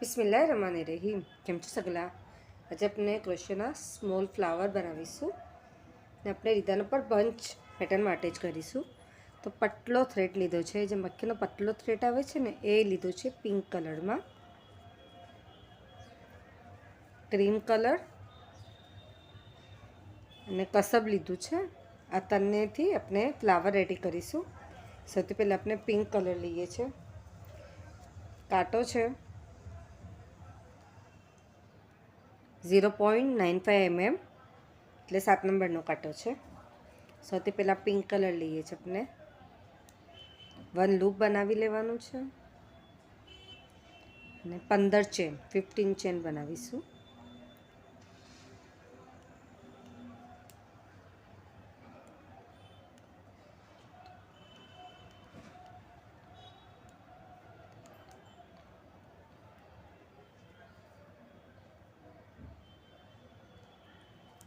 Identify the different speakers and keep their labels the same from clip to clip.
Speaker 1: बिस्मिल्लाहिर्रहमानिर्रहीम। केम छो सगला? आज अपने क्रोशेना स्मॉल फ्लावर बनावीशुं ने अपने रीधाना पर बंच पेटर्न माटे ज करीशुं। तो पटलो थ्रेड लीधो छे, जे मक्खीनो पतलो थ्रेड आवे छे ने ए लीधो छे पिंक कलरमां, क्रीम कलर अने कसब लीधुं छे। आ तन्नेथी अपने फ्लावर रेडी करीशुं। सौथी पहेला अपने पिंक कलर लीए छे, कांटो छे 0.95 mm એટલે 7 નંબરનો કાંટો છે। સૌથી પહેલાં પિંક કલર લઈએ છીએ આપણે, 1 લૂપ બનાવી લેવાનું છે અને 15 ચેન 15 ચેન બનાવીશું।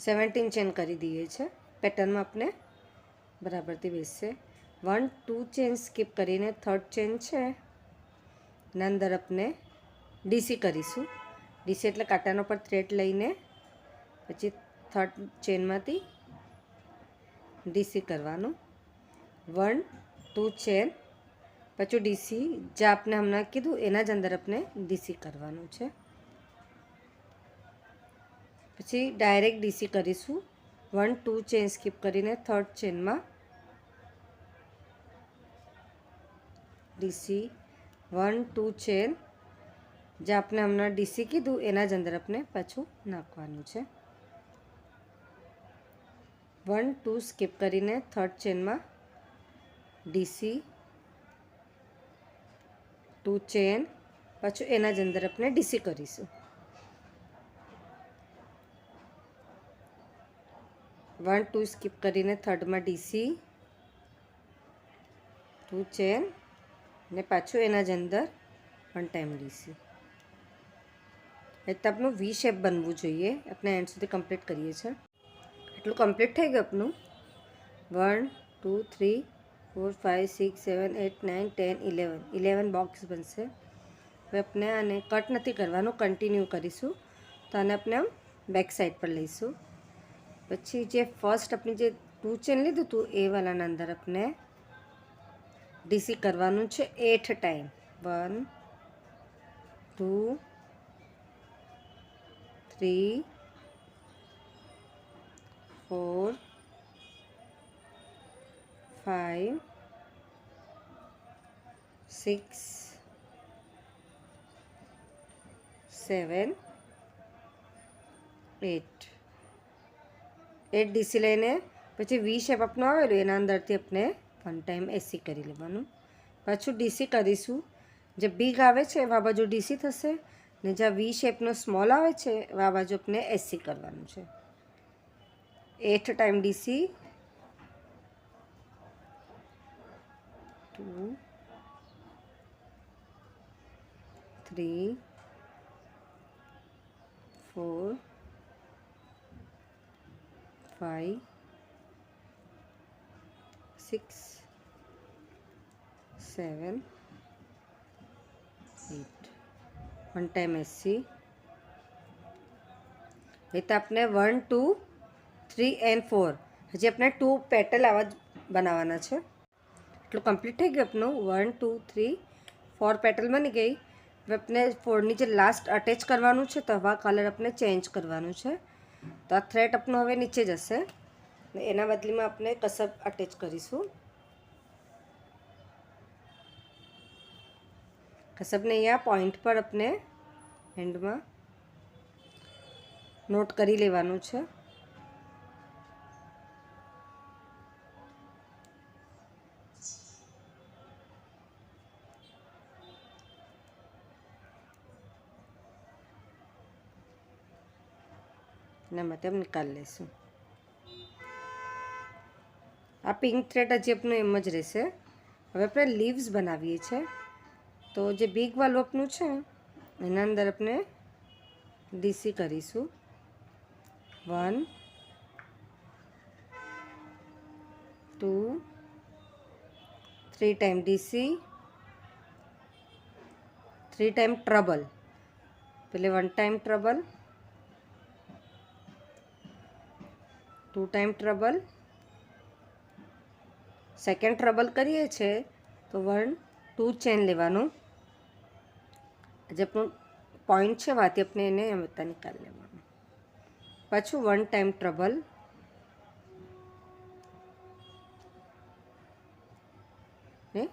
Speaker 1: सेवनटीन चेन કરી દઈએ છે। પેટર્નમાં આપણે બરાબરથી બેસશે। 1-2 ચેન સ્કીપ કરીને થર્ડ ચેન છે એના અંદર આપણે ડીસી કરીશું। ડીસી એટલે કાંટાનો પર થ્રેડ લઈને પછી થર્ડ ચેનમાંથી ડીસી કરવાનું। 1-2 ચેન પછી ડીસી જે આપણે હમણાં કીધું એના જ અંદર આપણે ડીસી કરવાનું છે। પછી ડાયરેક્ટ ડીસી કરીશું। 1-2 ચેન સ્કીપ કરીને થર્ડ ચેનમાં ડીસી, 1-2 ચેન જે આપણે હમણાં ડીસી કીધું એના જ અંદર આપણે પાછું નાખવાનું છે। 1-2 સ્કીપ કરીને થર્ડ ચેનમાં ડીસી, 2 ચેન પાછું એના જ અંદર આપણે ડીસી કરીશું। 1-2 સ્કીપ કરીને થર્ડમાં ડીસી, 2 ચેન ને પાછું એના જ અંદર 1 ટાઈમ ડીસી। એટલે આપણું વી શેપ બનવું જોઈએ। આપણે એન્ડ સુધી કમ્પ્લીટ કરીએ છીએ। એટલું કમ્પ્લીટ થઈ ગયું આપણું। 1 2 3 4 5 6 7 8 9 10 11 બોક્સ બનશે। હવે આપણે આને કટ નથી કરવાનું, કન્ટિન્યુ કરીશું। તો આને આપણે આમ બેક સાઈડ પર લઈશું। પછી જે ફર્સ્ટ આપણી જે 2 ચેન લીધું હતું એ વાળાના અંદર આપણે ડીસી કરવાનું છે 8 ટાઈમ। 1 2 3 4 5 6 7 8 ડીસી લઈને પછી વી શેપ આપણું આવેલું એના અંદરથી આપણે 1 ટાઈમ એસી કરી લેવાનું। પાછું ડીસી કરીશું। જે બિગ આવે છે એવા બાજુ ડીસી થશે ને જ્યાં વી શેપનો સ્મોલ આવે છે એવા બાજુ આપણે એસી કરવાનું છે। 8 ટાઈમ ડીસી, 2 3 4 5 6 7 8 1 ટાઈમ એસી। એ તો આપણે 1 2 3 and 4 હજી આપણે 2 પેટલ આવા જ બનાવવાના છે। એટલું કમ્પ્લીટ થઈ ગયું આપણું। 1 2 3 4 પેટલ બની ગઈ। હવે આપણે 4ની જે લાસ્ટ અટેચ કરવાનું છે તો આવા કલર આપણે ચેન્જ કરવાનું છે। તો આ થ્રેડ આપણું હવે નીચે જશે ને એના બદલીમાં આપણે કસબ અટેચ કરીશું। કસબને અહીંયા પોઈન્ટ પર આપણે એન્ડમાં નોટ કરી લેવાનું છે। એના માટે हम निकाल लेશું। આ પિંક થ્રેડ હજી આપણું એમ જ રહેશે। હવે આપણે લીવ્સ બનાવીએ છીએ। તો જે બિગ વાળું આપણું છે એના અંદર આપણે ડીસી કરીશું। 1 2 3 ટાઈમ ડીસી, 3 ટાઈમ ટ્રબલ पहले 1 time trouble, 2 time trouble, second trouble करिए छे तो 1 2 चेन लेवानुं। जे आपणो पॉइंट छे वाथी आपणे एने एम रीतना निकाळी लेवानुं। पाछुं 1 टाइम ट्रबल ने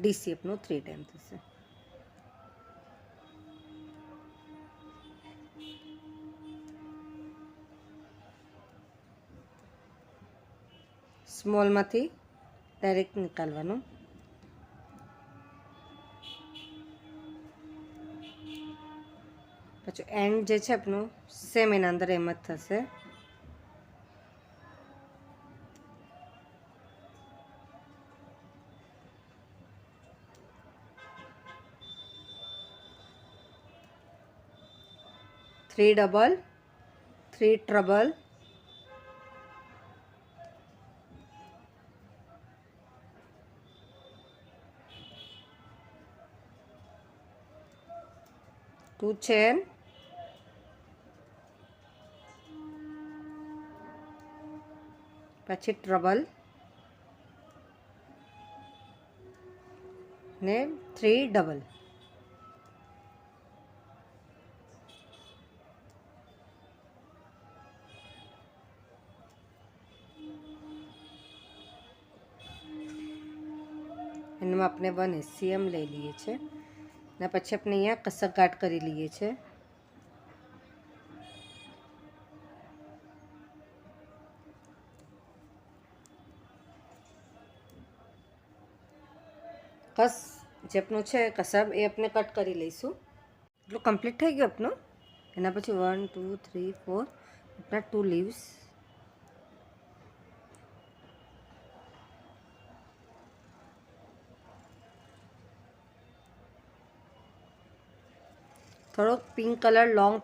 Speaker 1: डीसी आपणो 3 टाइम थशे। स्मॉल मांथी डायरेक्ट निकालवानुं। पछी एंड जे छे आपणो सेम एना अंदर एम ज थशे। Three double, 3 trouble, to chain, પછી ટ્રબલ ને 3 ડબલ। એમાં આપણે 1 SCM લઈ લઈએ છે ને પછી આપણે અહીંયા કસક ગાંઠ કરી લઈએ છે। कस जे आपणो छे कसब ए अपने कट करी लईशुं। એટલું કમ્પ્લીટ થઈ ગયું આપનું। એના પછી 1 2 3 4 આપણા 2 લીવ્સ, થોડોક પિંક કલર લોંગ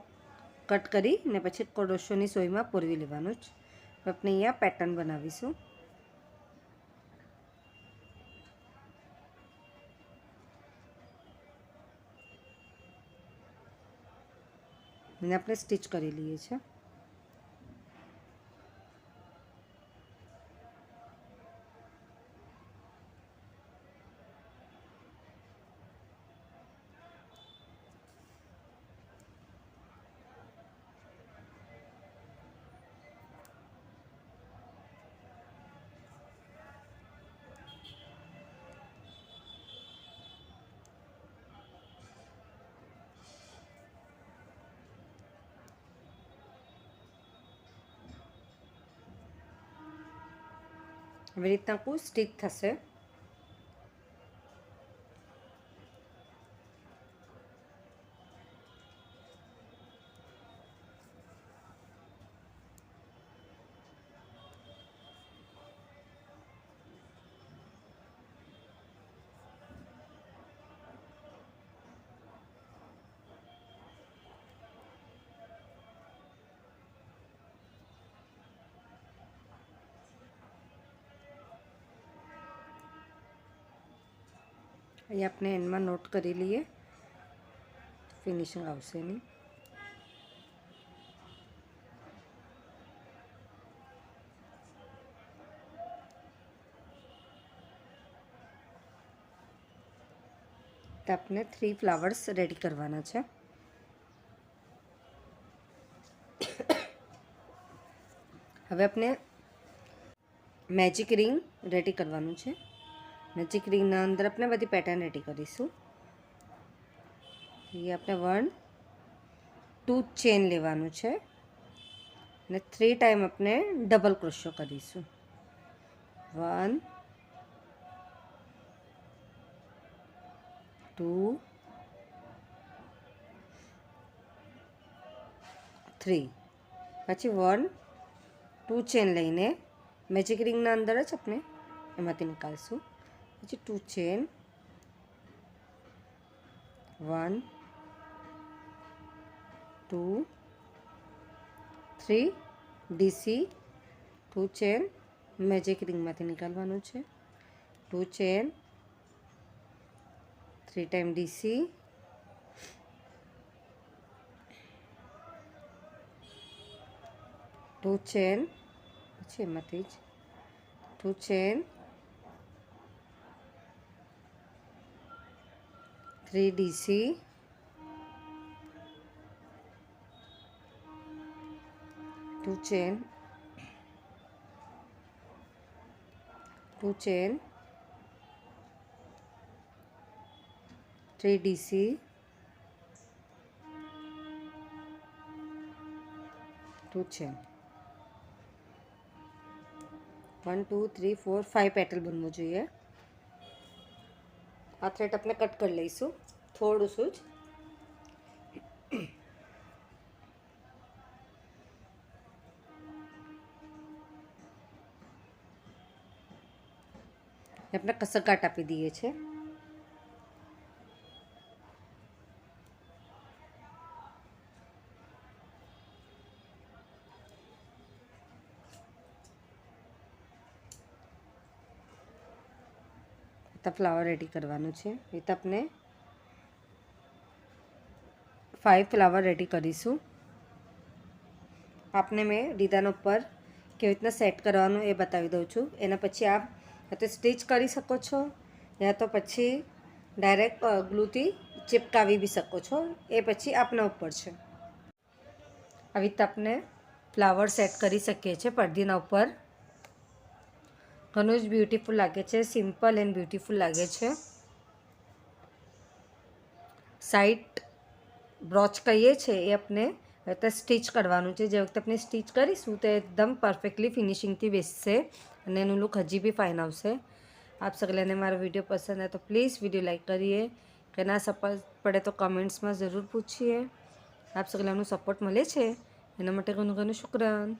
Speaker 1: કટ કરી ને પછી ક્રોશોની સોયમાં પૂરવી લેવાનું જ। આપણે અહીંયા પેટર્ન બનાવીશું। અને આપણે સ્ટિચ કરી લઈએ છીએ। આવી રીતના કોઈ સ્ટિચ થશે। અહીં આપણે એન્ડમાં નોટ કરી લઈએ, ફિનિશિંગ આવશે એની। તો આપણે 3 ફ્લાવર્સ રેડી કરવાના છે। હવે આપણે મેજિક રિંગ રેડી કરવાનું છે। મેજિક રિંગના અંદર આપણે બધી પેટર્ન રેડી કરીશું। એ આપણે 1 2 ચેન લેવાનું છે અને 3 ટાઈમ આપણે ડબલ ક્રોશો કરીશું। 1 2 3 પછી 1 2 ચેન લઈને મેજિક રિંગના અંદર જ આપણે એમાંથી નીકાળશું। પછી 2 ચેન, 1 2 3 ડીસી, 2 ચેન મેજિક રિંગમાંથી નીકાળવાનું છે। 2 ચેન, 3 ટાઈમ ડીસી, 2 ચેન, પછી એમાંથી જ 2 chain, 3 DC, 2 chain, 2 chain, 3 DC, 2 chain, 1 2 3 4 5 petal બનવું જોઈએ। આ થ્રેડ આપણે કટ કરી લઈશું થોડું જ। આપણે કસરગાંઠ આપી દઈએ છીએ। તો ફ્લાવર રેડી કરવાનું છે। એ તો આપણે 5 ફ્લાવર રેડી કરીશું। આપને મેં ડીઝાઇન ઉપર કેવી રીતના સેટ કરવાનું એ બતાવી દઉં છું। એના પછી આપ યા તો સ્ટિચ કરી શકો છો યા તો પછી ડાયરેક્ટ ગ્લુથી ચિપકાવી બી શકો છો, એ પછી આપના ઉપર છે। આવી રીતે આપણે ફ્લાવર સેટ કરી શકીએ છીએ પડદીના ઉપર। ઘણું જ બ્યુટીફુલ લાગે છે, સિમ્પલ એન્ડ બ્યુટીફુલ લાગે છે। સાઈડ બ્રોચ કહીએ છીએ એ આપણે સ્ટિચ કરવાનું છે। જે વખતે આપણે સ્ટિચ કરીશું તો એકદમ પરફેક્ટલી ફિનિશિંગથી બેસશે અને એનું લુક હજી બી ફાઇન આવશે। આપ સગલાને મારો વિડીયો પસંદ આવે તો પ્લીઝ વિડીયો લાઈક કરીએ, કે ના સપોર્ટ પડે તો કમેન્ટ્સમાં જરૂર પૂછીએ। આપ સગલાનું સપોર્ટ મળે છે એના માટે ઘણું ઘણું શુક્રાન।